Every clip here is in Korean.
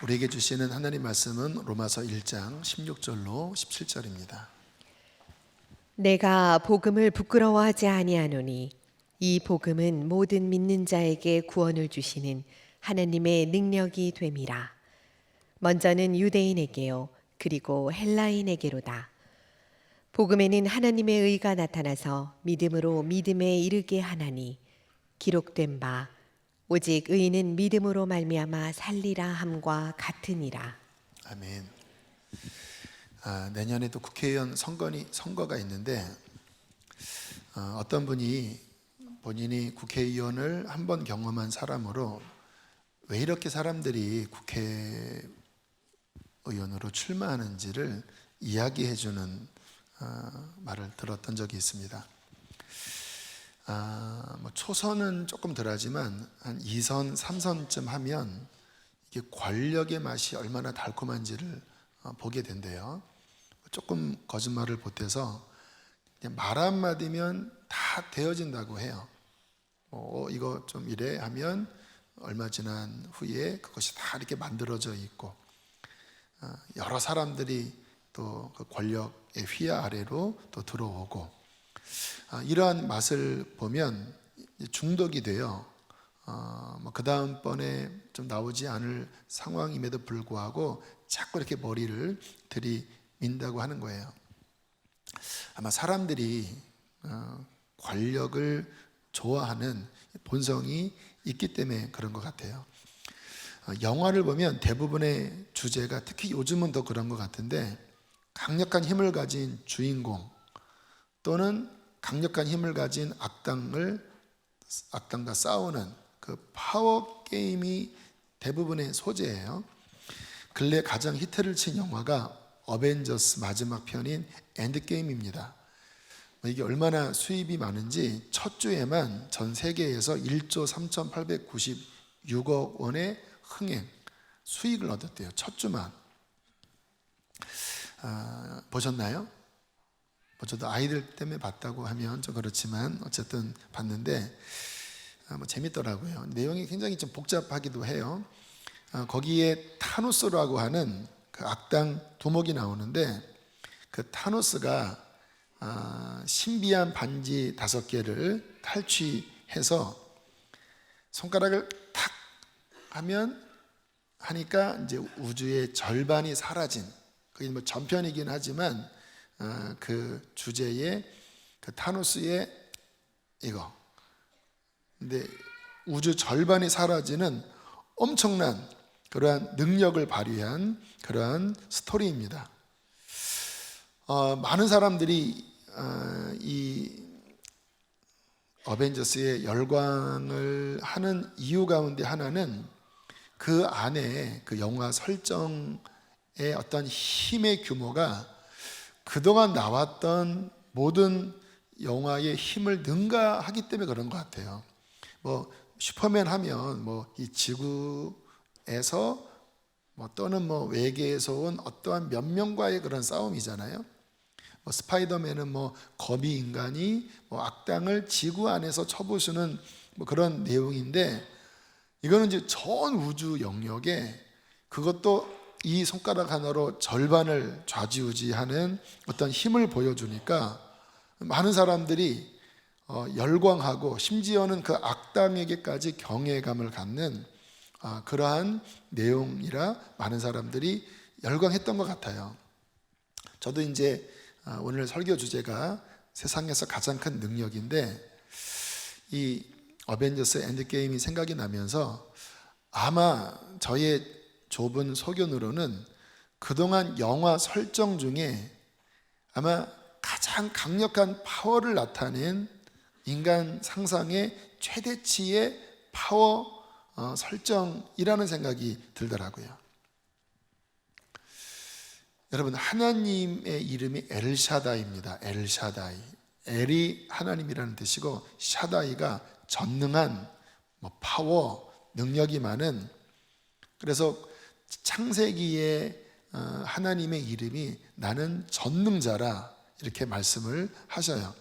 우리에게 주시는 하나님 말씀은 로마서 1장 16절로 17절입니다. 내가 복음을 부끄러워하지 아니하노니 이 복음은 모든 믿는 자에게 구원을 주시는 하나님의 능력이 됨이라. 먼저는 유대인에게요 그리고 헬라인에게로다. 복음에는 하나님의 의가 나타나서 믿음으로 믿음에 이르게 하나니 기록된 바 오직 의인은 믿음으로 말미암아 살리라 함과 같으니라. 아멘. 내년에도 국회의원 선거가 있는데 어떤 분이 본인이 국회의원을 한 번 경험한 사람으로 왜 이렇게 사람들이 국회의원으로 출마하는지를 이야기해주는 말을 들었던 적이 있습니다. 초선은 조금 덜하지만 한 2선, 3선쯤 하면 이게 권력의 맛이 얼마나 달콤한지를 보게 된대요. 조금 거짓말을 보태서 그냥 말 한마디면 다 되어진다고 해요. 이거 좀 이래 하면 얼마 지난 후에 그것이 다 이렇게 만들어져 있고 여러 사람들이 또 그 권력의 휘하 아래로 또 들어오고 이러한 맛을 보면 중독이 돼요. 그 다음번에 좀 나오지 않을 상황임에도 불구하고 자꾸 이렇게 머리를 들이민다고 하는 거예요. 아마 사람들이 권력을 좋아하는 본성이 있기 때문에 그런 것 같아요. 영화를 보면 대부분의 주제가 특히 요즘은 더 그런 것 같은데 강력한 힘을 가진 주인공 또는 강력한 힘을 가진 악당과 싸우는 그 파워 게임이 대부분의 소재예요. 근래 가장 히트를 친 영화가 어벤져스 마지막 편인 엔드게임입니다. 이게 얼마나 수입이 많은지 첫 주에만 전 세계에서 1조 3,896억 원의 흥행 수익을 얻었대요. 첫 주만. 보셨나요? 저도 아이들 때문에 봤다고 하면 좀 그렇지만 어쨌든 봤는데 재밌더라고요. 내용이 굉장히 좀 복잡하기도 해요. 거기에 타노스라고 하는 그 악당 두목이 나오는데 그 타노스가 신비한 반지 5개를 탈취해서 손가락을 탁 하니까 이제 우주의 절반이 사라진, 그게 뭐 전편이긴 하지만 그 주제의 그 타노스의 이거. 근데 우주 절반이 사라지는 엄청난 그러한 능력을 발휘한 그러한 스토리입니다. 많은 사람들이 이 어벤져스의 열광을 하는 이유 가운데 하나는 그 안에 그 영화 설정의 어떤 힘의 규모가 그동안 나왔던 모든 영화의 힘을 능가하기 때문에 그런 것 같아요. 슈퍼맨 하면 이 지구에서 또는 외계에서 온 어떠한 몇 명과의 그런 싸움이잖아요. 스파이더맨은 거미 인간이 악당을 지구 안에서 쳐부수는 그런 내용인데 이거는 이제 전 우주 영역에 그것도 이 손가락 하나로 절반을 좌지우지하는 어떤 힘을 보여주니까 많은 사람들이 열광하고 심지어는 그 악당에게까지 경외감을 갖는 그러한 내용이라 많은 사람들이 열광했던 것 같아요. 저도 이제 오늘 설교 주제가 세상에서 가장 큰 능력인데 이 어벤져스 엔드게임이 생각이 나면서 아마 저의 좁은 소견으로는 그동안 영화 설정 중에 아마 가장 강력한 파워를 나타낸 인간 상상의 최대치의 파워 설정이라는 생각이 들더라고요. 여러분, 하나님의 이름이 엘샤다이입니다. 엘샤다이. 엘이 하나님이라는 뜻이고 샤다이가 전능한 파워, 능력이 많은, 그래서 창세기에 하나님의 이름이 나는 전능자라 이렇게 말씀을 하셔요.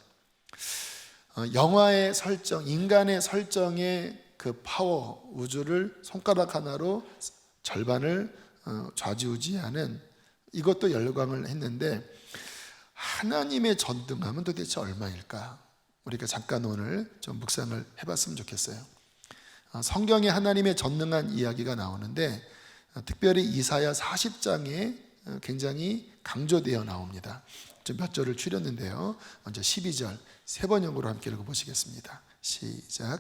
영화의 설정, 인간의 설정의 그 파워, 우주를 손가락 하나로 절반을 좌지우지하는, 이것도 열광을 했는데 하나님의 전능함은 도대체 얼마일까? 우리가 잠깐 오늘 좀 묵상을 해봤으면 좋겠어요. 성경에 하나님의 전능한 이야기가 나오는데 특별히 이사야 40장에 굉장히 강조되어 나옵니다. 좀 몇 절을 추렸는데요. 먼저 12절 세 번역으로 함께 읽어보시겠습니다. 시작.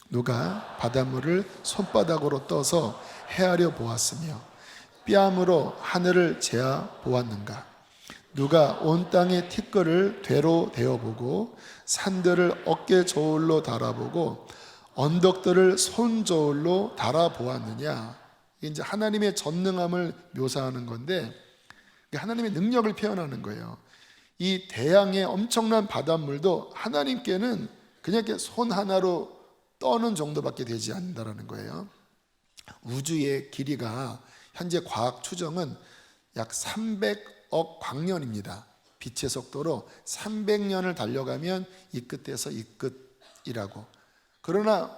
누가 바닷물을 손바닥으로 떠서 헤아려 보았으며 뺨으로 하늘을 재아 보았는가? 누가 온 땅의 티끌을 되로 대어보고 산들을 어깨 저울로 달아보고 언덕들을 손 저울로 달아보았느냐? 이게 이제 하나님의 전능함을 묘사하는 건데 하나님의 능력을 표현하는 거예요. 이 대양의 엄청난 바닷물도 하나님께는 그냥 이렇게 손 하나로 떠는 정도밖에 되지 않는다는 거예요. 우주의 길이가 현재 과학 추정은 약 300억 광년입니다. 빛의 속도로 300년을 달려가면 이 끝에서 이 끝이라고. 그러나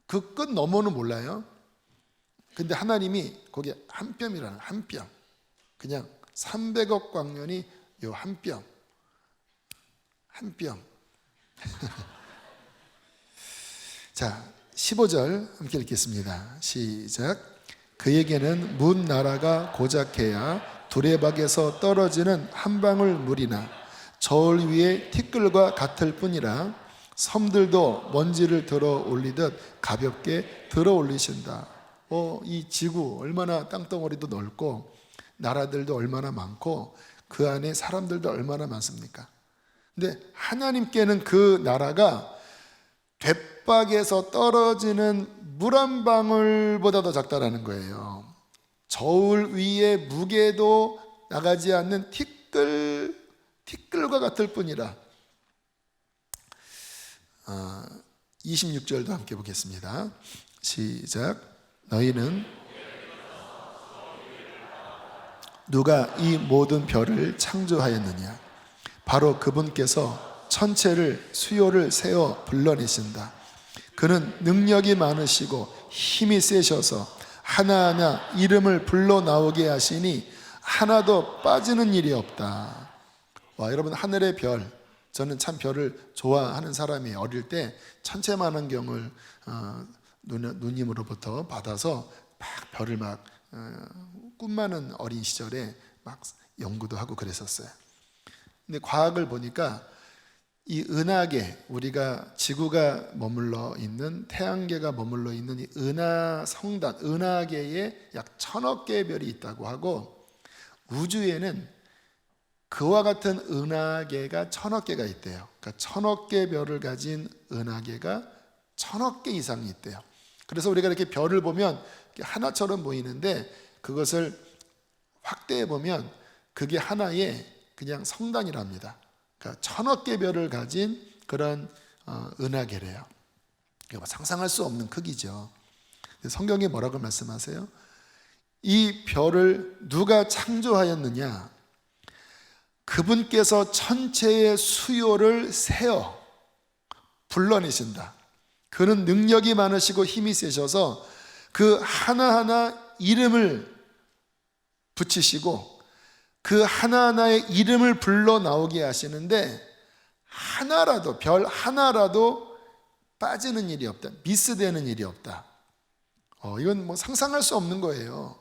그 끝 너머는 몰라요. 근데 하나님이 거기에 한 뼘이라는, 한 뼘, 그냥 300억 광년이 요 한 뼘, 한 뼘. 자, 15절 함께 읽겠습니다. 시작. 그에게는 문 나라가 고작해야 두레박에서 떨어지는 한 방울 물이나 저울 위에 티끌과 같을 뿐이라 섬들도 먼지를 들어 올리듯 가볍게 들어 올리신다. 이 지구 얼마나 땅덩어리도 넓고 나라들도 얼마나 많고 그 안에 사람들도 얼마나 많습니까? 근데 하나님께는 그 나라가 돛박에서 떨어지는 물 한 방울보다 더 작다라는 거예요. 저울 위에 무게도 나가지 않는 티끌과 같을 뿐이라. 26절도 함께 보겠습니다. 시작. 너희는 누가 이 모든 별을 창조하였느냐? 바로 그분께서 천체를 수요를 세어 불러내신다. 그는 능력이 많으시고 힘이 세셔서 하나하나 이름을 불러 나오게 하시니 하나도 빠지는 일이 없다. 와, 여러분, 하늘의 별, 저는 참 별을 좋아하는 사람이에요. 어릴 때 천체만원경을 누님으로부터 받아서 막 별을 막 꿈많은 어린 시절에 막 연구도 하고 그랬었어요. 근데 과학을 보니까 이 은하계, 우리가 지구가 머물러 있는, 태양계가 머물러 있는 이 은하 성단, 은하계에 약 1000억 개의 별이 있다고 하고 우주에는 그와 같은 은하계가 1000억 개가 있대요. 그러니까 1000억 개 별을 가진 은하계가 1000억 개 이상이 있대요. 그래서 우리가 이렇게 별을 보면 하나처럼 보이는데 그것을 확대해 보면 그게 하나의 그냥 성단이랍니다. 그러니까 1000억 개 별을 가진 그런 은하계래요. 상상할 수 없는 크기죠. 성경에 뭐라고 말씀하세요? 이 별을 누가 창조하였느냐? 그분께서 천체의 수요를 세어 불러내신다. 그는 능력이 많으시고 힘이 세셔서 그 하나하나 이름을 붙이시고 그 하나하나의 이름을 불러 나오게 하시는데 하나라도, 별 하나라도 빠지는 일이 없다. 미스되는 일이 없다. 이건 뭐 상상할 수 없는 거예요.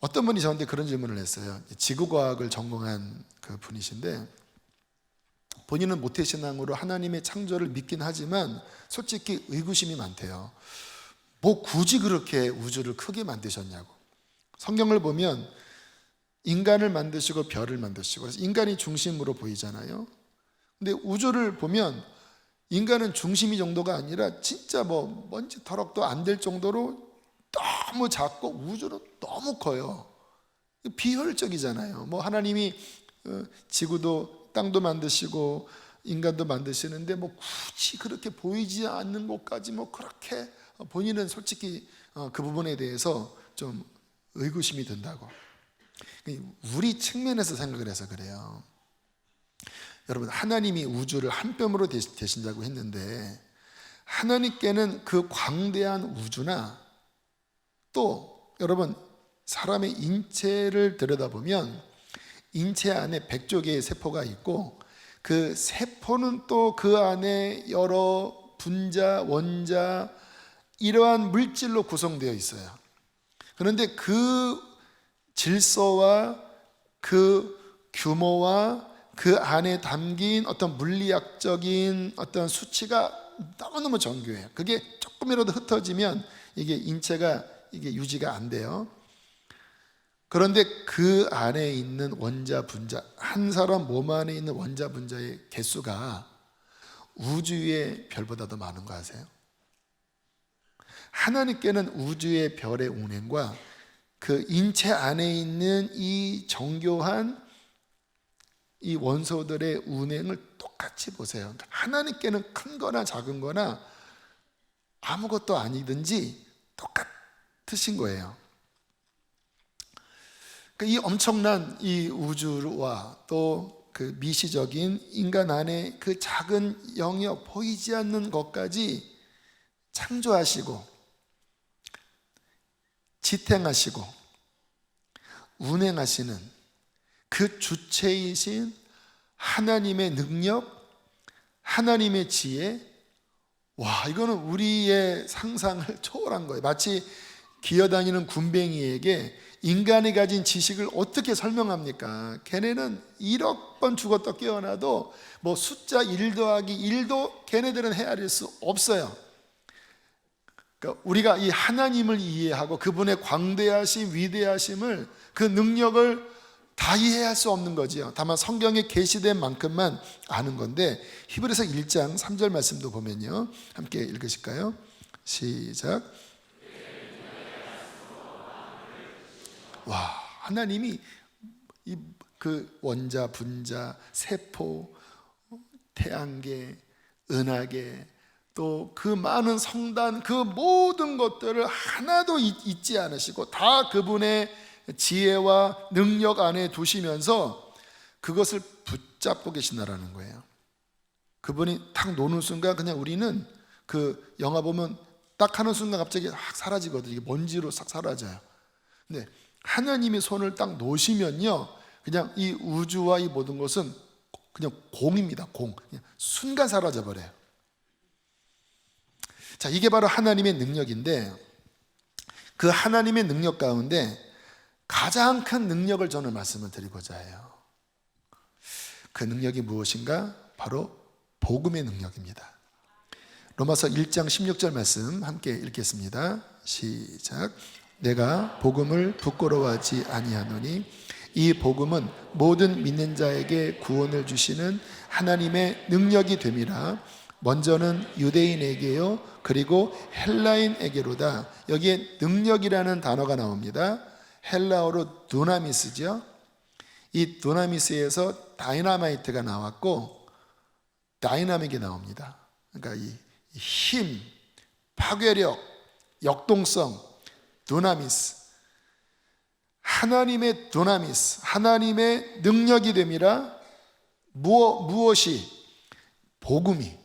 어떤 분이 저한테 그런 질문을 했어요. 지구과학을 전공한 그 분이신데 본인은 모태신앙으로 하나님의 창조를 믿긴 하지만 솔직히 의구심이 많대요. 뭐 굳이 그렇게 우주를 크게 만드셨냐고. 성경을 보면 인간을 만드시고 별을 만드시고 그래서 인간이 중심으로 보이잖아요. 근데 우주를 보면 인간은 중심이 정도가 아니라 진짜 뭐 먼지 터럭도 안 될 정도로 너무 작고 우주는 너무 커요. 비효율적이잖아요. 뭐 하나님이 지구도 땅도 만드시고 인간도 만드시는데 뭐 굳이 그렇게 보이지 않는 것까지 뭐 그렇게 본인은 솔직히 그 부분에 대해서 좀 의구심이 든다고. 우리 측면에서 생각을 해서 그래요. 여러분, 하나님이 우주를 한 뼘으로 되신다고 했는데 하나님께는 그 광대한 우주나 또 여러분, 사람의 인체를 들여다보면 인체 안에 100조 개의 세포가 있고 그 세포는 또 그 안에 여러 분자, 원자, 이러한 물질로 구성되어 있어요. 그런데 그 질서와 그 규모와 그 안에 담긴 어떤 물리학적인 어떤 수치가 너무너무 정교해요. 그게 조금이라도 흩어지면 이게 인체가 이게 유지가 안 돼요. 그런데 그 안에 있는 원자, 분자, 한 사람 몸 안에 있는 원자, 분자의 개수가 우주의 별보다도 많은 거 아세요? 하나님께는 우주의 별의 운행과 그 인체 안에 있는 이 정교한 이 원소들의 운행을 똑같이 보세요. 하나님께는 큰 거나 작은 거나 아무것도 아니든지 똑같으신 거예요. 이 엄청난 이 우주와 또 그 미시적인 인간 안에 그 작은 영역, 보이지 않는 것까지 창조하시고 지탱하시고 운행하시는 그 주체이신 하나님의 능력, 하나님의 지혜, 와, 이거는 우리의 상상을 초월한 거예요. 마치 기어다니는 군뱅이에게 인간이 가진 지식을 어떻게 설명합니까? 걔네는 1억 번 죽었다 깨어나도 뭐 숫자 1 더하기 1도 걔네들은 헤아릴 수 없어요. 그러니까 우리가 이 하나님을 이해하고 그분의 광대하심, 위대하심을, 그 능력을 다 이해할 수 없는 거지요. 다만 성경에 계시된 만큼만 아는 건데, 히브리서 1장 3절 말씀도 보면요, 함께 읽으실까요? 시작. 와, 하나님이 그 원자, 분자, 세포, 태양계, 은하계, 또 그 많은 성단, 그 모든 것들을 하나도 잊지 않으시고 다 그분의 지혜와 능력 안에 두시면서 그것을 붙잡고 계신다라는 거예요. 그분이 탁 노는 순간 그냥 우리는 그 영화 보면 딱 하는 순간 갑자기 확 사라지거든요. 이게 먼지로 싹 사라져요. 근데 하나님이 손을 딱 놓으시면요, 그냥 이 우주와 이 모든 것은 그냥 공입니다. 공. 그냥 순간 사라져 버려요. 자, 이게 바로 하나님의 능력인데, 그 하나님의 능력 가운데 가장 큰 능력을 저는 말씀을 드리고자 해요. 그 능력이 무엇인가? 바로 복음의 능력입니다. 로마서 1장 16절 말씀 함께 읽겠습니다. 시작. 내가 복음을 부끄러워하지 아니하노니 이 복음은 모든 믿는 자에게 구원을 주시는 하나님의 능력이 됨이라. 먼저는 유대인에게요, 그리고 헬라인에게로다. 여기에 능력이라는 단어가 나옵니다. 헬라어로 두나미스죠. 이 두나미스에서 다이나마이트가 나왔고 다이나믹이 나옵니다. 그러니까 이 힘, 파괴력, 역동성, 두나미스, 하나님의 두나미스, 하나님의 능력이 됨이라. 무엇이? 복음이.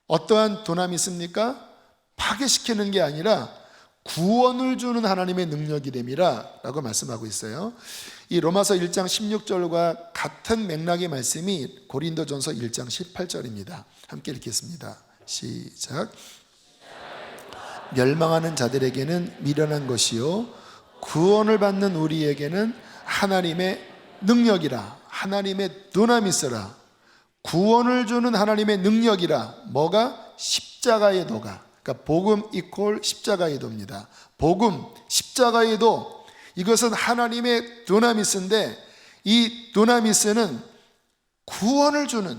어떠한 두나미스입니까? 파괴시키는 게 아니라 구원을 주는 하나님의 능력이 됨이라 라고 말씀하고 있어요. 이 로마서 1장 16절과 같은 맥락의 말씀이 고린도전서 1장 18절입니다. 함께 읽겠습니다. 시작. 멸망하는 자들에게는 미련한 것이요 구원을 받는 우리에게는 하나님의 능력이라. 하나님의 두나미스라. 구원을 주는 하나님의 능력이라. 뭐가? 십자가의 도가. 그러니까 복음 이퀄 십자가의 도입니다. 복음, 십자가의 도, 이것은 하나님의 두나미스인데, 이 두나미스는 구원을 주는,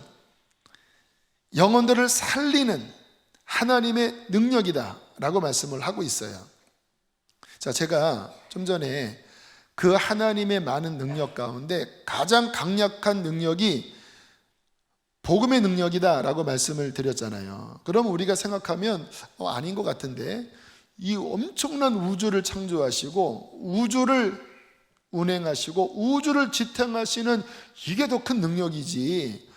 영혼들을 살리는 하나님의 능력이다 라고 말씀을 하고 있어요. 자, 제가 좀 전에 그 하나님의 많은 능력 가운데 가장 강력한 능력이 복음의 능력이다 라고 말씀을 드렸잖아요. 그럼 우리가 생각하면 아닌 것 같은데, 이 엄청난 우주를 창조하시고 우주를 운행하시고 우주를 지탱하시는 이게 더 큰 능력이지,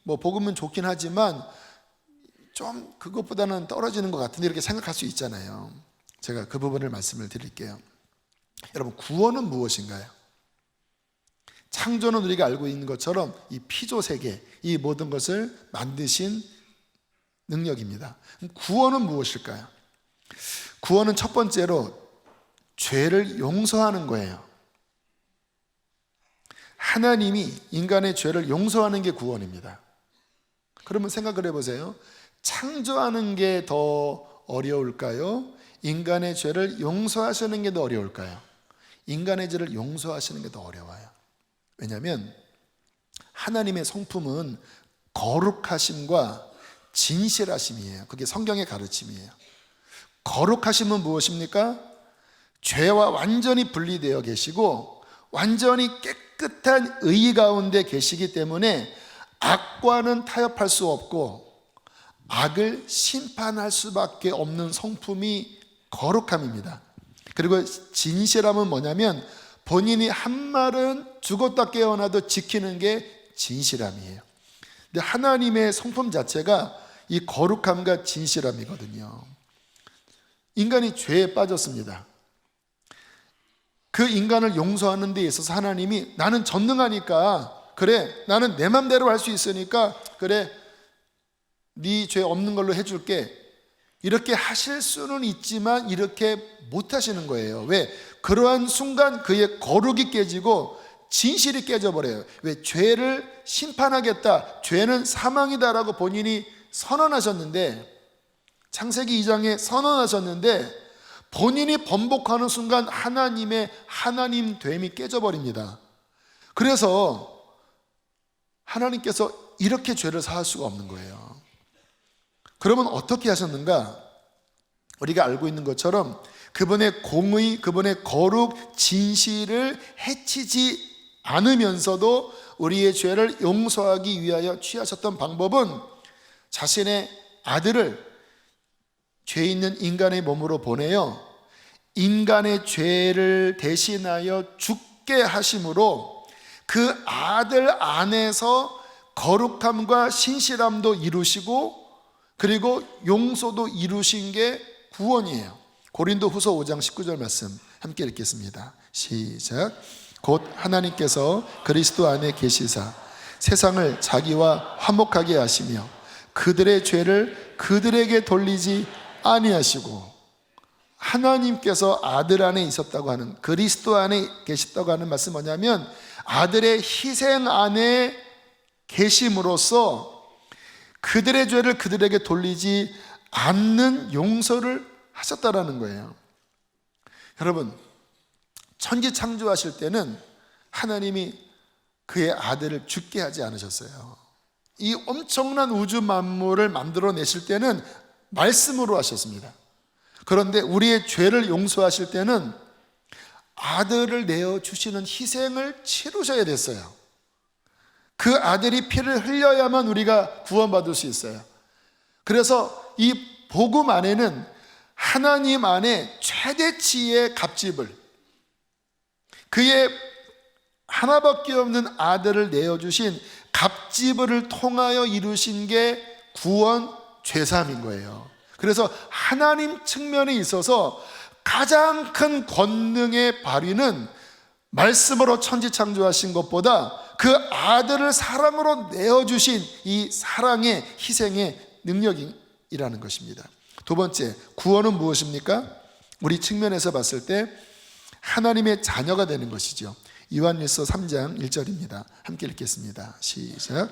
복음은 좋긴 하지만 좀 그것보다는 떨어지는 것 같은데 이렇게 생각할 수 있잖아요. 제가 그 부분을 말씀을 드릴게요. 여러분, 구원은 무엇인가요? 창조는 우리가 알고 있는 것처럼 이 피조세계, 이 모든 것을 만드신 능력입니다. 구원은 무엇일까요? 구원은 첫 번째로 죄를 용서하는 거예요. 하나님이 인간의 죄를 용서하는 게 구원입니다. 그러면 생각을 해보세요. 창조하는 게 더 어려울까요? 인간의 죄를 용서하시는 게 더 어려울까요? 인간의 죄를 용서하시는 게 더 어려워요. 왜냐하면 하나님의 성품은 거룩하심과 진실하심이에요. 그게 성경의 가르침이에요. 거룩하심은 무엇입니까? 죄와 완전히 분리되어 계시고 완전히 깨끗한 의 가운데 계시기 때문에 악과는 타협할 수 없고 악을 심판할 수밖에 없는 성품이 거룩함입니다. 그리고 진실함은 뭐냐면 본인이 한 말은 죽었다 깨어나도 지키는 게 진실함이에요. 근데 하나님의 성품 자체가 이 거룩함과 진실함이거든요. 인간이 죄에 빠졌습니다. 그 인간을 용서하는 데 있어서 하나님이 나는 전능하니까 그래, 나는 내 맘대로 할 수 있으니까 그래, 네 죄 없는 걸로 해줄게, 이렇게 하실 수는 있지만 이렇게 못 하시는 거예요. 왜? 그러한 순간 그의 거룩이 깨지고 진실이 깨져버려요. 왜? 죄를 심판하겠다, 죄는 사망이다라고 본인이 선언하셨는데, 창세기 2장에 선언하셨는데 본인이 번복하는 순간 하나님의 하나님됨이 깨져버립니다. 그래서 하나님께서 이렇게 죄를 사할 수가 없는 거예요. 그러면 어떻게 하셨는가? 우리가 알고 있는 것처럼 그분의 공의, 그분의 거룩, 진실을 해치지 않으면서도 우리의 죄를 용서하기 위하여 취하셨던 방법은 자신의 아들을 죄 있는 인간의 몸으로 보내요 인간의 죄를 대신하여 죽게 하심으로 그 아들 안에서 거룩함과 신실함도 이루시고 그리고 용서도 이루신 게 구원이에요. 고린도후서 5장 19절 말씀 함께 읽겠습니다. 시작. 곧 하나님께서 그리스도 안에 계시사 세상을 자기와 화목하게 하시며 그들의 죄를 그들에게 돌리지 아니하시고, 하나님께서 아들 안에 있었다고 하는, 그리스도 안에 계셨다고 하는 말씀 뭐냐면 아들의 희생 안에 계심으로써 그들의 죄를 그들에게 돌리지 않는 용서를 하셨다라는 거예요. 여러분, 천지 창조하실 때는 하나님이 그의 아들을 죽게 하지 않으셨어요. 이 엄청난 우주 만물을 만들어내실 때는 말씀으로 하셨습니다. 그런데 우리의 죄를 용서하실 때는 아들을 내어주시는 희생을 치르셔야 됐어요. 그 아들이 피를 흘려야만 우리가 구원받을 수 있어요. 그래서 이 복음 안에는 하나님 안에 최대치의 값집을, 그의 하나밖에 없는 아들을 내어주신 값집을 통하여 이루신 게 구원, 죄사함인 거예요. 그래서 하나님 측면에 있어서 가장 큰 권능의 발휘는 말씀으로 천지 창조하신 것보다 그 아들을 사랑으로 내어주신 이 사랑의 희생의 능력이라는 것입니다. 두 번째, 구원은 무엇입니까? 우리 측면에서 봤을 때 하나님의 자녀가 되는 것이죠. 요한일서 3장 1절입니다. 함께 읽겠습니다. 시작.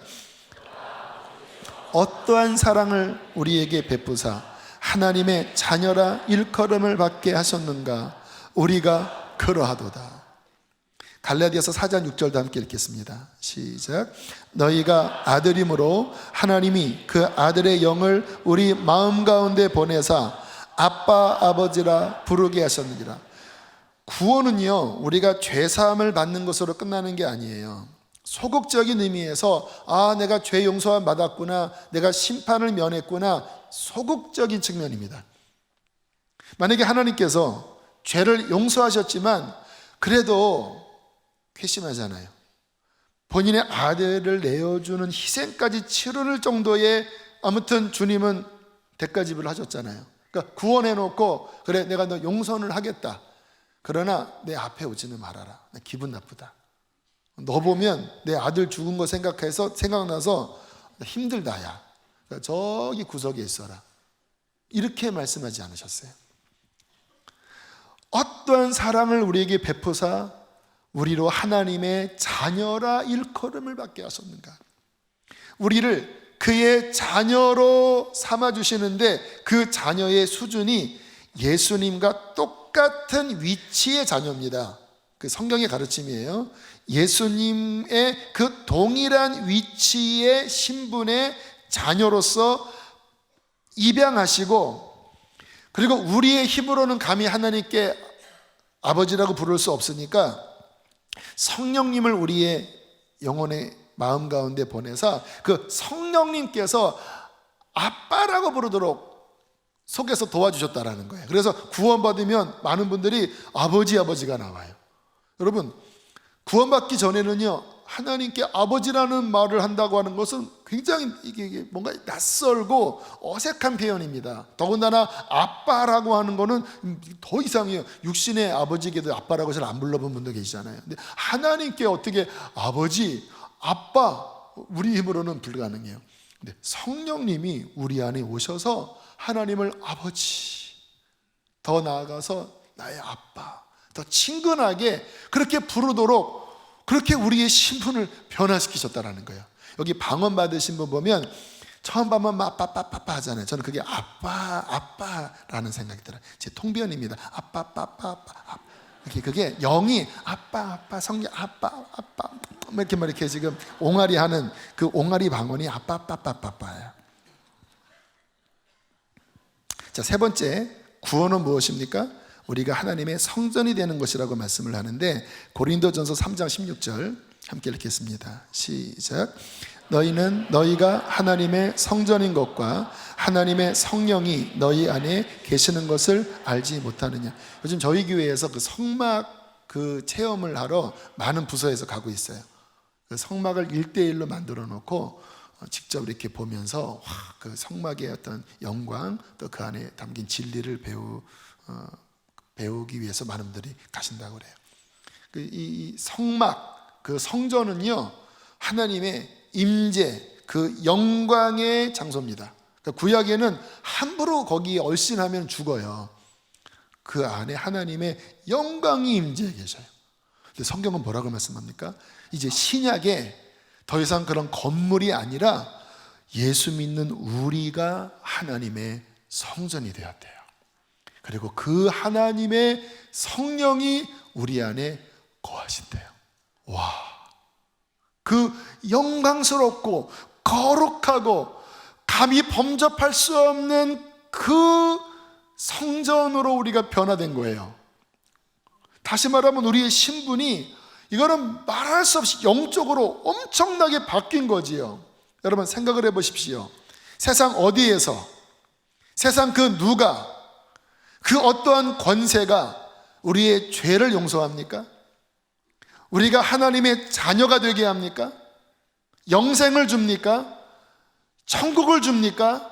어떠한 사랑을 우리에게 베푸사 하나님의 자녀라 일컬음을 받게 하셨는가? 우리가 그러하도다. 갈라디아서 4장 6절도 함께 읽겠습니다. 시작. 너희가 아들이므로 하나님이 그 아들의 영을 우리 마음 가운데 보내사 아빠 아버지라 부르게 하셨느니라. 구원은요, 우리가 죄사함을 받는 것으로 끝나는 게 아니에요. 소극적인 의미에서 내가 죄 용서함 받았구나, 내가 심판을 면했구나, 소극적인 측면입니다. 만약에 하나님께서 죄를 용서하셨지만 그래도 괘씸하잖아요. 본인의 아들을 내어주는 희생까지 치를 정도의, 아무튼 주님은 대가 지불을 하셨잖아요. 그러니까 구원해 놓고 그래 내가 너 용서를 하겠다. 그러나 내 앞에 오지는 말아라. 나 기분 나쁘다. 너 보면 내 아들 죽은 거 생각나서 힘들다 야. 그러니까 저기 구석에 있어라. 이렇게 말씀하지 않으셨어요. 어떠한 사랑을 우리에게 베푸사 우리로 하나님의 자녀라 일컬음을 받게 하셨는가. 우리를 그의 자녀로 삼아주시는데 그 자녀의 수준이 예수님과 똑같은 위치의 자녀입니다. 그 성경의 가르침이에요. 예수님의 그 동일한 위치의 신분의 자녀로서 입양하시고, 그리고 우리의 힘으로는 감히 하나님께 아버지라고 부를 수 없으니까 성령님을 우리의 영혼의 마음 가운데 보내서 그 성령님께서 아빠라고 부르도록 속에서 도와주셨다라는 거예요. 그래서 구원받으면 많은 분들이 아버지가 나와요. 여러분, 구원받기 전에는요, 하나님께 아버지라는 말을 한다고 하는 것은 굉장히 이게 뭔가 낯설고 어색한 표현입니다. 더군다나 아빠라고 하는 거는 더 이상해요. 육신의 아버지에게도 아빠라고 잘 안 불러본 분도 계시잖아요. 근데 하나님께 어떻게 아버지, 아빠, 우리 힘으로는 불가능해요. 근데 성령님이 우리 안에 오셔서 하나님을 아버지, 더 나아가서 나의 아빠, 더 친근하게 그렇게 부르도록 그렇게 우리의 신분을 변화시키셨다는 거예요. 여기 방언 받으신 분 보면 처음 보면 아빠 하잖아요. 저는 그게 아빠라는 생각이 들어요. 제 통변입니다. 아빠. 그게 영이 아빠 성령 아빠 이렇게 지금 옹알이 하는 그 옹알이 방언이 아빠예요. 자, 세 번째, 구원은 무엇입니까? 우리가 하나님의 성전이 되는 것이라고 말씀을 하는데, 고린도전서 3장 16절 함께 읽겠습니다. 시작. 너희는 너희가 하나님의 성전인 것과 하나님의 성령이 너희 안에 계시는 것을 알지 못하느냐. 요즘 저희 교회에서 그 성막 그 체험을 하러 많은 부서에서 가고 있어요. 그 성막을 1대1로 만들어 놓고 직접 이렇게 보면서 그 성막의 어떤 영광, 또 그 안에 담긴 진리를 배우기 위해서 많은 분들이 가신다고 그래요. 이 성막, 그 성전은요, 하나님의 임재, 그 영광의 장소입니다. 그러니까 구약에는 함부로 거기에 얼씬하면 죽어요. 그 안에 하나님의 영광이 임재해 계셔요. 근데 성경은 뭐라고 말씀합니까? 이제 신약에 더 이상 그런 건물이 아니라 예수 믿는 우리가 하나님의 성전이 되었대요. 그리고 그 하나님의 성령이 우리 안에 거하신대요. 와, 그 영광스럽고 거룩하고 감히 범접할 수 없는 그 성전으로 우리가 변화된 거예요. 다시 말하면 우리의 신분이, 이거는 말할 수 없이 영적으로 엄청나게 바뀐 거지요. 여러분 생각을 해보십시오. 세상 어디에서, 세상 그 누가, 그 어떠한 권세가 우리의 죄를 용서합니까? 우리가 하나님의 자녀가 되게 합니까? 영생을 줍니까? 천국을 줍니까?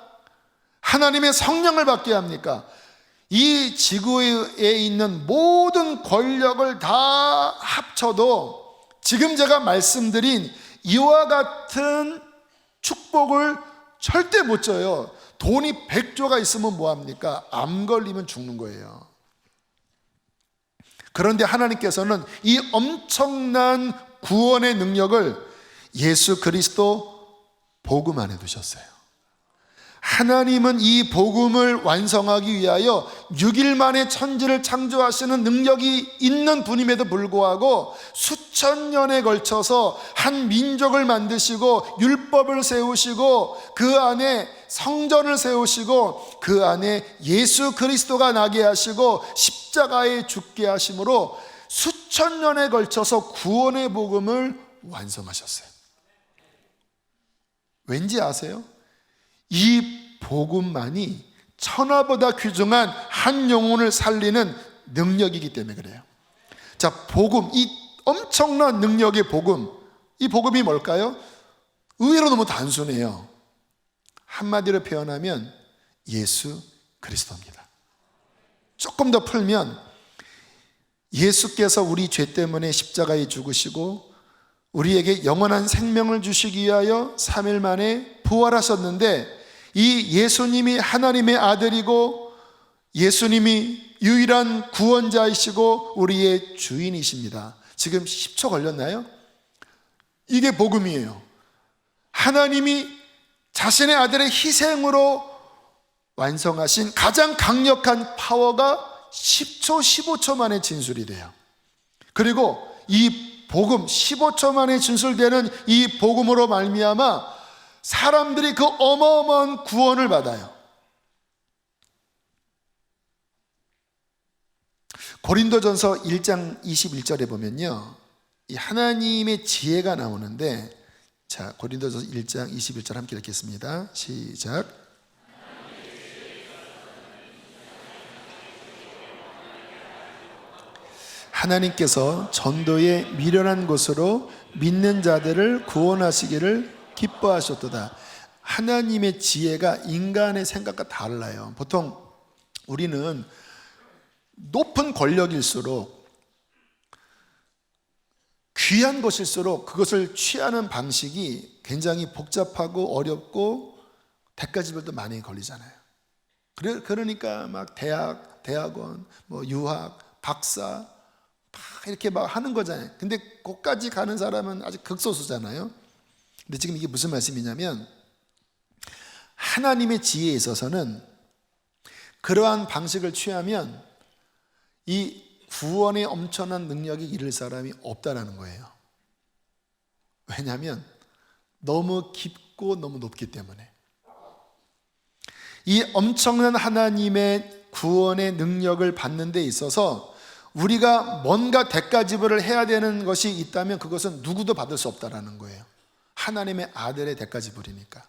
하나님의 성령을 받게 합니까? 이 지구에 있는 모든 권력을 다 합쳐도 지금 제가 말씀드린 이와 같은 축복을 절대 못 줘요. 돈이 100조가 있으면 뭐합니까? 암 걸리면 죽는 거예요. 그런데 하나님께서는 이 엄청난 구원의 능력을 예수 그리스도 복음 안에 두셨어요. 하나님은 이 복음을 완성하기 위하여 6일 만에 천지를 창조하시는 능력이 있는 분임에도 불구하고 수천 년에 걸쳐서 한 민족을 만드시고 율법을 세우시고 그 안에 성전을 세우시고 그 안에 예수 그리스도가 나게 하시고 십자가에 죽게 하심으로 수천 년에 걸쳐서 구원의 복음을 완성하셨어요. 왠지 아세요? 이 복음만이 천하보다 귀중한 한 영혼을 살리는 능력이기 때문에 그래요. 자, 복음, 이 엄청난 능력의 복음, 이 복음이 뭘까요? 의외로 너무 단순해요. 한마디로 표현하면 예수 그리스도입니다. 조금 더 풀면 예수께서 우리 죄 때문에 십자가에 죽으시고 우리에게 영원한 생명을 주시기 위하여 3일 만에 부활하셨는데, 이 예수님이 하나님의 아들이고 예수님이 유일한 구원자이시고 우리의 주인이십니다. 지금 10초 걸렸나요? 이게 복음이에요. 하나님이 자신의 아들의 희생으로 완성하신 가장 강력한 파워가 10초, 15초 만에 진술이 돼요. 그리고 이 복음, 15초 만에 진술되는 이 복음으로 말미암아 사람들이 그 어마어마한 구원을 받아요. 고린도전서 1장 21절에 보면요, 이 하나님의 지혜가 나오는데, 자, 고린도전서 1장 21절 함께 읽겠습니다. 시작. 하나님께서 전도의 미련한 곳으로 믿는 자들을 구원하시기를 기뻐하셨도다. 하나님의 지혜가 인간의 생각과 달라요. 보통 우리는 높은 권력일수록, 귀한 것일수록 그것을 취하는 방식이 굉장히 복잡하고 어렵고 대가지불도 많이 걸리잖아요. 그러니까 막 대학원, 뭐 유학, 박사 막 이렇게 막 하는 거잖아요. 근데 거기까지 가는 사람은 아직 극소수잖아요. 근데 지금 이게 무슨 말씀이냐면, 하나님의 지혜에 있어서는 그러한 방식을 취하면 이 구원의 엄청난 능력이 이를 사람이 없다라는 거예요. 왜냐하면 너무 깊고 너무 높기 때문에. 이 엄청난 하나님의 구원의 능력을 받는 데 있어서 우리가 뭔가 대가지불을 해야 되는 것이 있다면 그것은 누구도 받을 수 없다라는 거예요. 하나님의 아들의 대가지불이니까.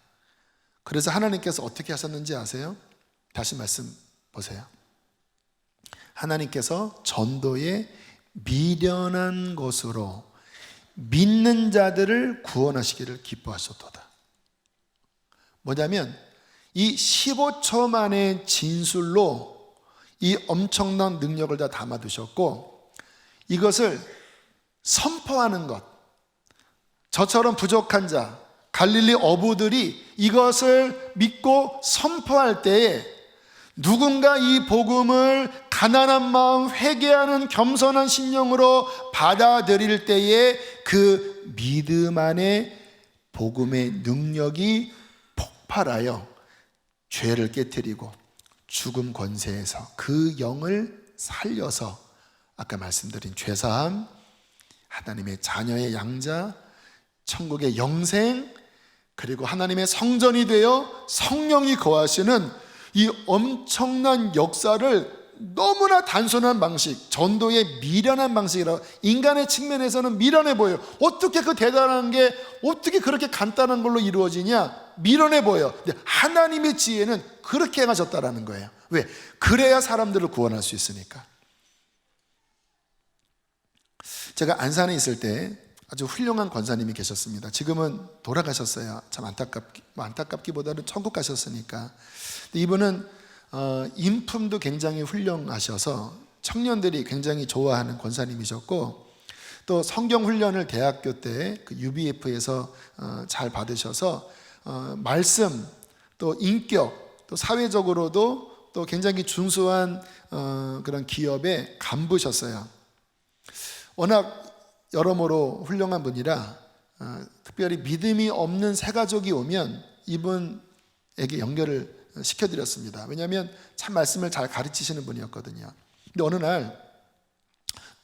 그래서 하나님께서 어떻게 하셨는지 아세요? 다시 말씀 보세요. 하나님께서 전도의 미련한 것으로 믿는 자들을 구원하시기를 기뻐하셨도다. 뭐냐면 이 15초 만의 진술로 이 엄청난 능력을 다 담아두셨고, 이것을 선포하는 것, 저처럼 부족한 자, 갈릴리 어부들이 이것을 믿고 선포할 때에 누군가 이 복음을 가난한 마음, 회개하는 겸손한 심령으로 받아들일 때에 그 믿음 안에 복음의 능력이 폭발하여 죄를 깨트리고 죽음 권세에서 그 영을 살려서 아까 말씀드린 죄사함, 하나님의 자녀의 양자, 천국의 영생, 그리고 하나님의 성전이 되어 성령이 거하시는 이 엄청난 역사를 너무나 단순한 방식, 전도의 미련한 방식이라고, 인간의 측면에서는 미련해 보여요. 어떻게 그 대단한 게 어떻게 그렇게 간단한 걸로 이루어지냐? 미련해 보여. 근데 하나님의 지혜는 그렇게 행하셨다라는 거예요. 왜? 그래야 사람들을 구원할 수 있으니까. 제가 안산에 있을 때 아주 훌륭한 권사님이 계셨습니다. 지금은 돌아가셨어요. 참 안타깝기보다는 천국 가셨으니까. 이분은 인품도 굉장히 훌륭하셔서 청년들이 굉장히 좋아하는 권사님이셨고, 또 성경 훈련을 대학교 때 그 UBF에서 잘 받으셔서 말씀, 또 인격, 또 사회적으로도 또 굉장히 준수한 그런 기업의 간부셨어요. 워낙 여러모로 훌륭한 분이라 특별히 믿음이 없는 새가족이 오면 이분에게 연결을 시켜드렸습니다. 왜냐하면 참 말씀을 잘 가르치시는 분이었거든요. 근데 어느 날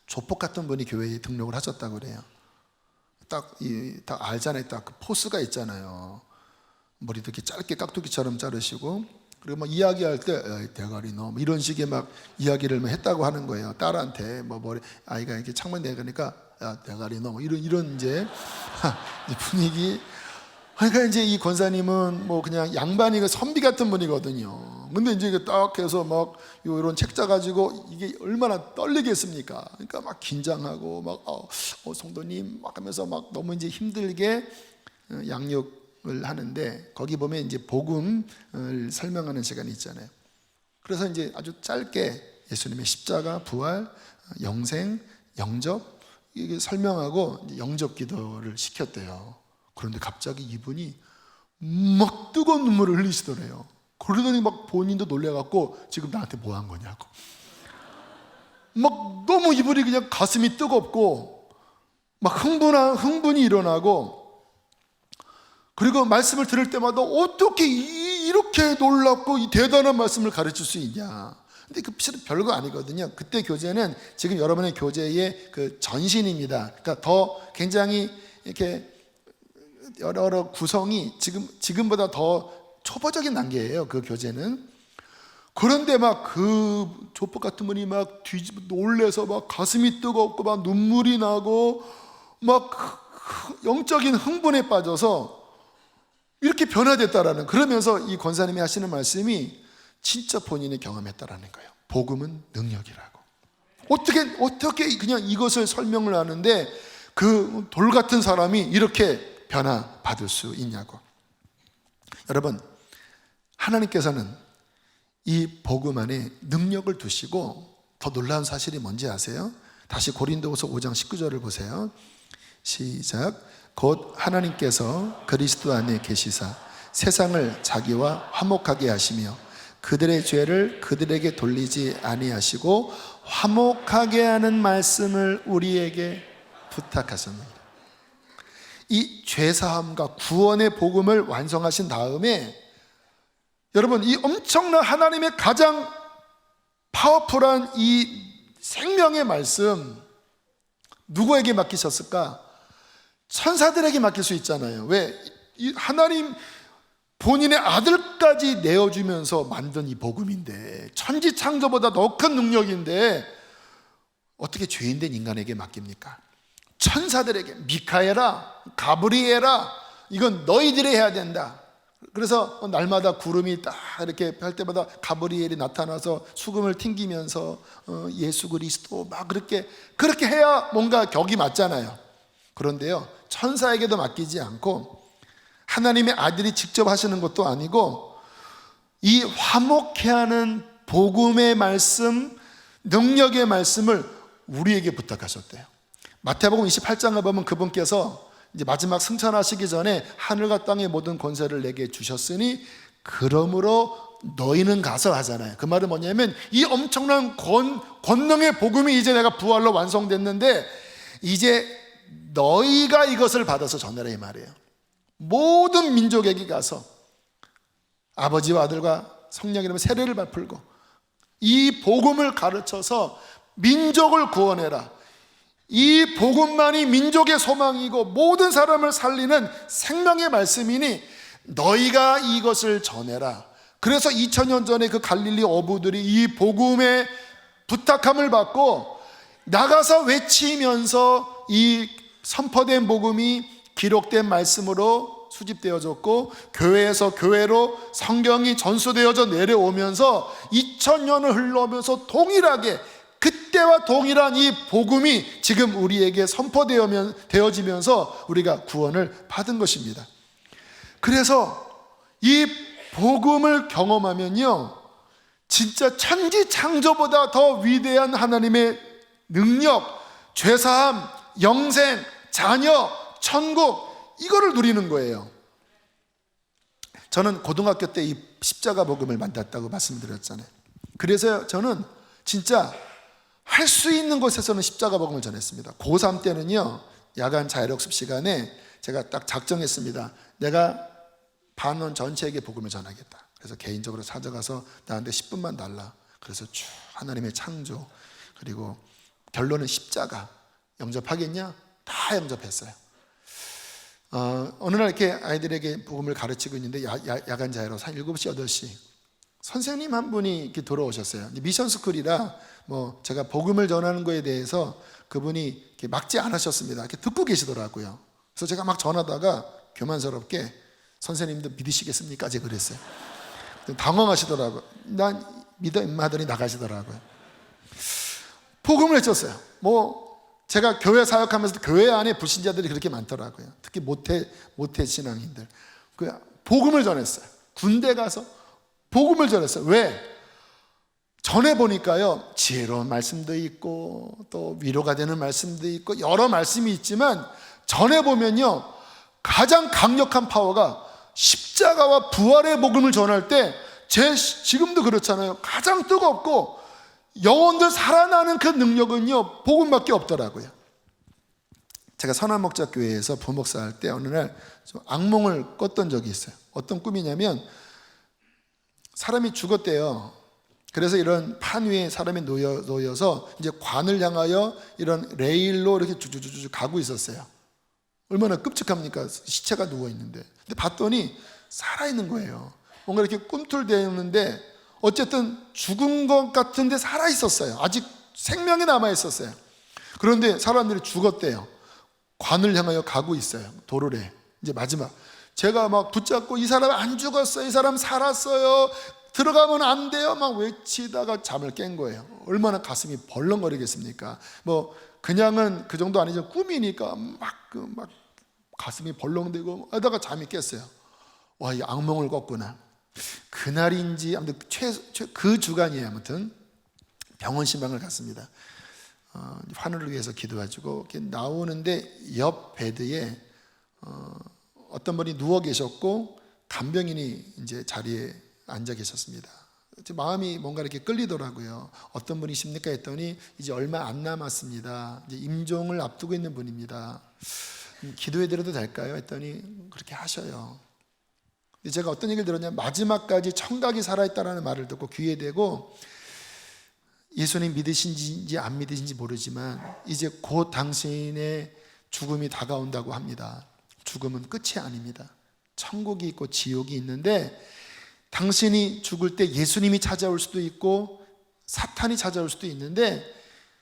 조폭 같은 분이 교회에 등록을 하셨다고 그래요. 딱 알잖아요. 딱 그 포스가 있잖아요. 머리도 이렇게 짧게 깍두기처럼 자르시고, 그리고 막 이야기할 때 대가리 너 이런 식의 막 이야기를 했다고 하는 거예요. 딸한테 뭐 머리 아이가 이렇게 창문 내가니까 야 대가리 너 이런 이제 분위기. 그러니까 이제 이 권사님은 뭐 그냥 양반이 선비 같은 분이거든요. 근데 이제 딱 해서 막 이런 책 짜가지고 이게 얼마나 떨리겠습니까? 그러니까 막 긴장하고 막 성도님 막 하면서 막 너무 이제 힘들게 양육을 하는데 거기 보면 이제 복음을 설명하는 시간이 있잖아요. 그래서 이제 아주 짧게 예수님의 십자가, 부활, 영생, 영접 이게 설명하고 영접 기도를 시켰대요. 그런데 갑자기 이분이 막 뜨거운 눈물을 흘리시더래요. 그러더니 막 본인도 놀래갖고 지금 나한테 뭐 한 거냐고. 막 너무 이분이 그냥 가슴이 뜨겁고 막 흥분이 일어나고, 그리고 말씀을 들을 때마다 어떻게 이렇게 놀랍고 이 대단한 말씀을 가르칠 수 있냐. 근데 그 실은 별거 아니거든요. 그때 교재는 지금 여러분의 교재의 그 전신입니다. 그러니까 더 굉장히 이렇게 여러 구성이 지금보다 더 초보적인 단계예요. 그 교재는. 그런데 막 그 조폭 같은 분이 막 놀래서 막 가슴이 뜨겁고 막 눈물이 나고 막 영적인 흥분에 빠져서 이렇게 변화됐다라는, 그러면서 이 권사님이 하시는 말씀이 진짜 본인이 경험했다라는 거예요. 복음은 능력이라고. 어떻게 그냥 이것을 설명을 하는데 그 돌 같은 사람이 이렇게 변화받을 수 있냐고. 여러분, 하나님께서는 이 복음 안에 능력을 두시고, 더 놀라운 사실이 뭔지 아세요? 다시 고린도후서 5장 19절을 보세요. 시작. 곧 하나님께서 그리스도 안에 계시사 세상을 자기와 화목하게 하시며 그들의 죄를 그들에게 돌리지 아니하시고 화목하게 하는 말씀을 우리에게 부탁하셨느니라. 이 죄사함과 구원의 복음을 완성하신 다음에, 여러분, 이 엄청난 하나님의 가장 파워풀한 이 생명의 말씀 누구에게 맡기셨을까? 천사들에게 맡길 수 있잖아요. 왜? 이 하나님 본인의 아들까지 내어주면서 만든 이 복음인데, 천지창조보다 더 큰 능력인데 어떻게 죄인된 인간에게 맡깁니까? 천사들에게, 미카엘아, 가브리엘아, 이건 너희들이 해야 된다. 그래서 날마다 구름이 딱 이렇게 할 때마다 가브리엘이 나타나서 수금을 튕기면서 예수 그리스도 막 그렇게 해야 뭔가 격이 맞잖아요. 그런데요, 천사에게도 맡기지 않고 하나님의 아들이 직접 하시는 것도 아니고 이 화목해 하는 복음의 말씀, 능력의 말씀을 우리에게 부탁하셨대요. 마태복음 28장을 보면 그분께서 이제 마지막 승천하시기 전에 하늘과 땅의 모든 권세를 내게 주셨으니 그러므로 너희는 가서 하잖아요. 그 말은 뭐냐면 이 엄청난 권능의 복음이 이제 내가 부활로 완성됐는데 이제 너희가 이것을 받아서 전하라, 이 말이에요. 모든 민족에게 가서 아버지와 아들과 성령이라면 세례를 베풀고 이 복음을 가르쳐서 민족을 구원해라. 이 복음만이 민족의 소망이고 모든 사람을 살리는 생명의 말씀이니 너희가 이것을 전해라. 그래서 2000년 전에 그 갈릴리 어부들이 이 복음의 부탁함을 받고 나가서 외치면서 이 선포된 복음이 기록된 말씀으로 수집되어졌고 교회에서 교회로 성경이 전수되어져 내려오면서 2000년을 흘러오면서 동일하게 그때와 동일한 이 복음이 지금 우리에게 선포되어지면서 우리가 구원을 받은 것입니다. 그래서 이 복음을 경험하면요, 진짜 천지창조보다 더 위대한 하나님의 능력, 죄사함, 영생, 자녀, 천국, 이거를 누리는 거예요. 저는 고등학교 때 이 십자가 복음을 만났다고 말씀드렸잖아요. 그래서 저는 진짜 할 수 있는 곳에서는 십자가 복음을 전했습니다. 고3 때는요, 야간 자율학습 시간에 제가 딱 작정했습니다. 내가 반원 전체에게 복음을 전하겠다. 그래서 개인적으로 찾아가서 나한테 10분만 달라. 그래서 쭉 하나님의 창조, 그리고 결론은 십자가. 영접하겠냐? 다 영접했어요. 어느 날 이렇게 아이들에게 복음을 가르치고 있는데 야간 자율학습 한 7시, 8시 선생님 한 분이 이렇게 돌아오셨어요. 미션 스쿨이라 뭐 제가 복음을 전하는 거에 대해서 그분이 이렇게 막지 않으셨습니다. 이렇게 듣고 계시더라고요. 그래서 제가 막 전하다가 교만스럽게 선생님도 믿으시겠습니까? 제가 그랬어요. 당황하시더라고요. 난 믿어 임마 하더니 나가시더라고요. 복음을 해줬어요. 뭐 제가 교회 사역하면서도 교회 안에 불신자들이 그렇게 많더라고요. 특히 모태 신앙인들. 그 복음을 전했어요. 군대 가서 복음을 전했어요. 왜? 전해보니까요, 지혜로운 말씀도 있고 또 위로가 되는 말씀도 있고 여러 말씀이 있지만 전해보면요, 가장 강력한 파워가 십자가와 부활의 복음을 전할 때, 지금도 그렇잖아요, 가장 뜨겁고 영혼들 살아나는 그 능력은요, 복음밖에 없더라고요. 제가 선한목자교회에서 부목사 할 때 어느 날 좀 악몽을 꿨던 적이 있어요. 어떤 꿈이냐면 사람이 죽었대요. 그래서 이런 판 위에 사람이 놓여서 이제 관을 향하여 이런 레일로 이렇게 쭉쭉쭉 가고 있었어요. 얼마나 끔찍합니까? 시체가 누워있는데. 근데 봤더니 살아있는 거예요. 뭔가 이렇게 꿈틀대는데 어쨌든 죽은 것 같은데 살아있었어요. 아직 생명이 남아있었어요. 그런데 사람들이 죽었대요. 관을 향하여 가고 있어요. 도로래. 이제 마지막. 제가 막 붙잡고 이 사람 안 죽었어요. 이 사람 살았어요. 들어가면 안 돼요. 막 외치다가 잠을 깬 거예요. 얼마나 가슴이 벌렁거리겠습니까? 뭐 그냥은 그 정도 아니죠. 꿈이니까 막 가슴이 벌렁대고 하다가 잠이 깼어요. 와, 이 악몽을 꿨구나. 그날인지 아무튼 그 주간이에요. 아무튼 병원 신방을 갔습니다. 환우를 위해서 기도해주고 나오는데 옆 베드에 어떤 분이 누워 계셨고 간병인이 이제 자리에 앉아 계셨습니다. 마음이 뭔가 이렇게 끌리더라고요. 어떤 분이십니까 했더니 이제 얼마 안 남았습니다. 이제 임종을 앞두고 있는 분입니다. 기도해드려도 될까요? 했더니 그렇게 하셔요. 근데 제가 어떤 얘기를 들었냐면 마지막까지 청각이 살아있다라는 말을 듣고 귀에 대고 예수님 믿으신지 안 믿으신지 모르지만 이제 곧 당신의 죽음이 다가온다고 합니다. 죽음은 끝이 아닙니다. 천국이 있고 지옥이 있는데 당신이 죽을 때 예수님이 찾아올 수도 있고 사탄이 찾아올 수도 있는데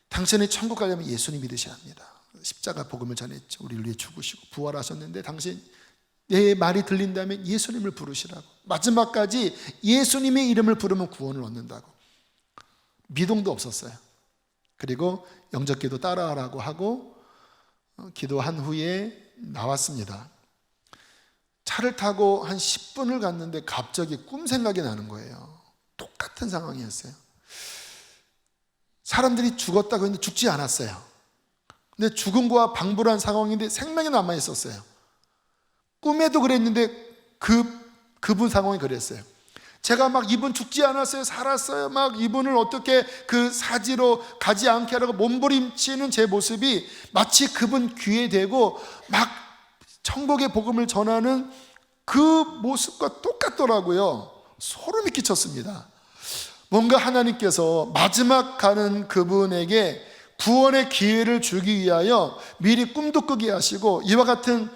당신이 천국 가려면 예수님 믿으셔야 합니다. 십자가 복음을 전했죠. 우리를 위해 죽으시고 부활하셨는데 당신 내 말이 들린다면 예수님을 부르시라고. 마지막까지 예수님의 이름을 부르면 구원을 얻는다고. 미동도 없었어요. 그리고 영접기도 따라하라고 하고 기도한 후에 나왔습니다. 차를 타고 한 10분을 갔는데 갑자기 꿈 생각이 나는 거예요. 똑같은 상황이었어요. 사람들이 죽었다고 했는데 죽지 않았어요. 근데 죽음과 방불한 상황인데 생명이 남아있었어요. 꿈에도 그랬는데 그분 상황이 그랬어요. 제가 막 이분 죽지 않았어요, 살았어요, 막 이분을 어떻게 그 사지로 가지 않게 하라고 몸부림치는 제 모습이 마치 그분 귀에 대고 막 천국의 복음을 전하는 그 모습과 똑같더라고요. 소름이 끼쳤습니다. 뭔가 하나님께서 마지막 가는 그분에게 구원의 기회를 주기 위하여 미리 꿈도 꾸게 하시고 이와 같은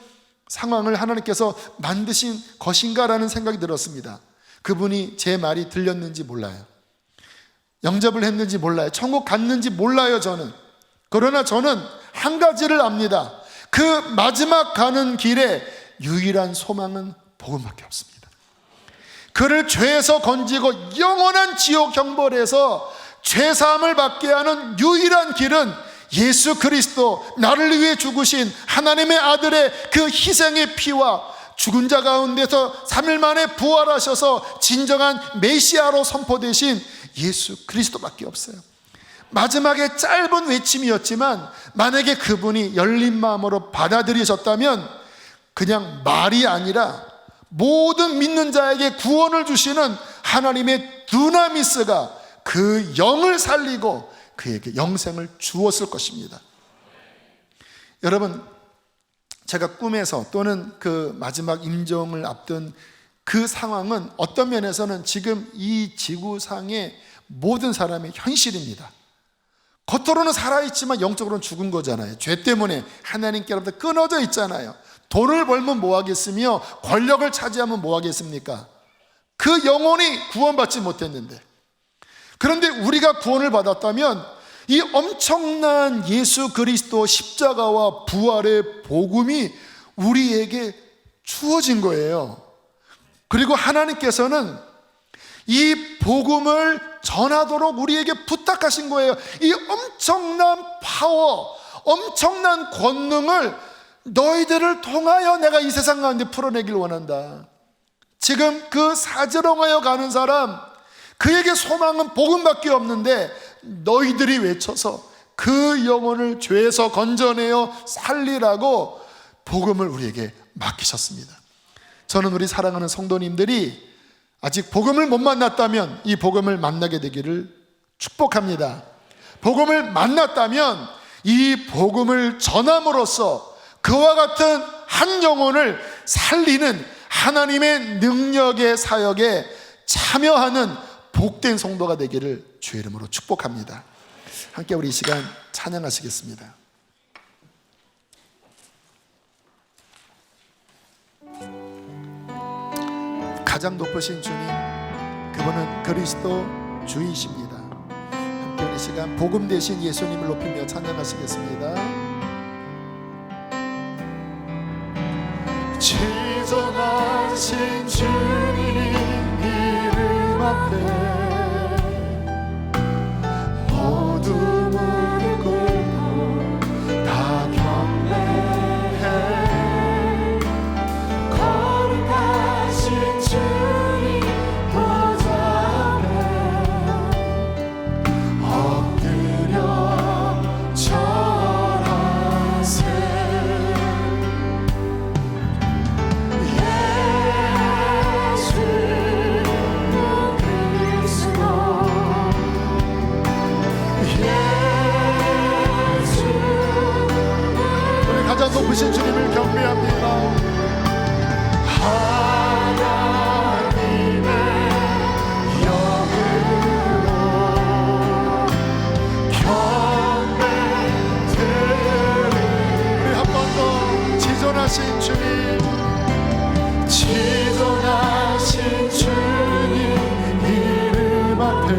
상황을 하나님께서 만드신 것인가라는 생각이 들었습니다. 그분이 제 말이 들렸는지 몰라요. 영접을 했는지 몰라요. 천국 갔는지 몰라요, 저는. 그러나 저는 한 가지를 압니다. 그 마지막 가는 길에 유일한 소망은 복음밖에 없습니다. 그를 죄에서 건지고 영원한 지옥 형벌에서 죄사함을 받게 하는 유일한 길은 예수 그리스도, 나를 위해 죽으신 하나님의 아들의 그 희생의 피와 죽은 자 가운데서 3일 만에 부활하셔서 진정한 메시아로 선포되신 예수 그리스도밖에 없어요. 마지막에 짧은 외침이었지만 만약에 그분이 열린 마음으로 받아들이셨다면 그냥 말이 아니라 모든 믿는 자에게 구원을 주시는 하나님의 두나미스가 그 영을 살리고 그에게 영생을 주었을 것입니다. 여러분, 제가 꿈에서 또는 그 마지막 임종을 앞둔 그 상황은 어떤 면에서는 지금 이 지구상의 모든 사람의 현실입니다. 겉으로는 살아있지만 영적으로는 죽은 거잖아요. 죄 때문에 하나님께로부터 끊어져 있잖아요. 돈을 벌면 뭐 하겠으며 권력을 차지하면 뭐 하겠습니까? 그 영혼이 구원받지 못했는데, 그런데 우리가 구원을 받았다면 이 엄청난 예수 그리스도 십자가와 부활의 복음이 우리에게 주어진 거예요. 그리고 하나님께서는 이 복음을 전하도록 우리에게 부탁하신 거예요. 이 엄청난 파워, 엄청난 권능을 너희들을 통하여 내가 이 세상 가운데 풀어내길 원한다. 지금 그 사지롱하여 가는 사람, 그에게 소망은 복음밖에 없는데 너희들이 외쳐서 그 영혼을 죄에서 건져내어 살리라고 복음을 우리에게 맡기셨습니다. 저는 우리 사랑하는 성도님들이 아직 복음을 못 만났다면 이 복음을 만나게 되기를 축복합니다. 복음을 만났다면 이 복음을 전함으로써 그와 같은 한 영혼을 살리는 하나님의 능력의 사역에 참여하는 복된 성도가 되기를 주의 이름으로 축복합니다. 함께 우리 이 시간 찬양하시겠습니다. 가장 높으신 주님, 그분은 그리스도 주이십니다. 함께 우리 이 시간 복음 되신 예수님을 높이며 찬양하시겠습니다. 지존하신 주님 이름 앞에 모두 무릎 꿇고 다 경배해. 거룩하신 주님 보좌 앞에 엎드려 절하세. 가장 높으신 주님을 경배합니다. 하나님의 영으로 경배드리리. 우리 한 번 더 지존하신 주님, 지존하신 주님 이름 앞에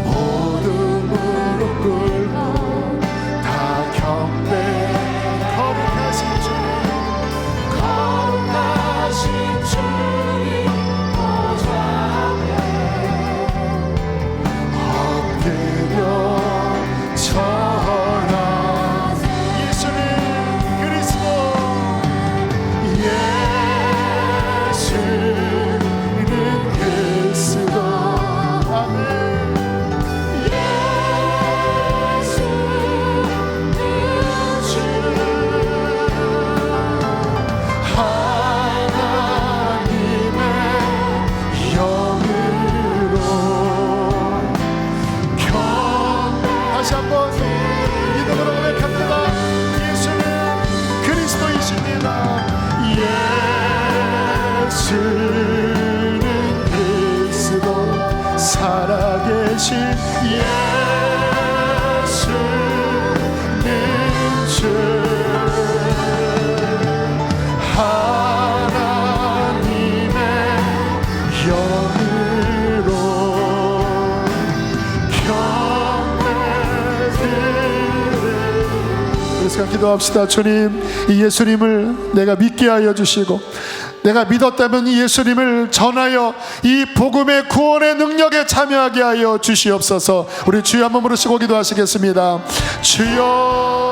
모두 무릎 꿇고 거룩하신 주님 보좌 앞에 엎드려 절하세. 예수님 그리스도, 예수는 그리스도. 아멘. 예수는 그리스도, 살아계신 예수는 주, 하나님의 영으로 경배드리리. 그래서 기도합시다. 주님, 이 예수님을 내가 믿게 하여 주시고, 내가 믿었다면 이 예수님을 전하여 이 복음의 구원의 능력에 참여하게 하여 주시옵소서. 우리 주여 한번 부르시고 기도하시겠습니다. 주여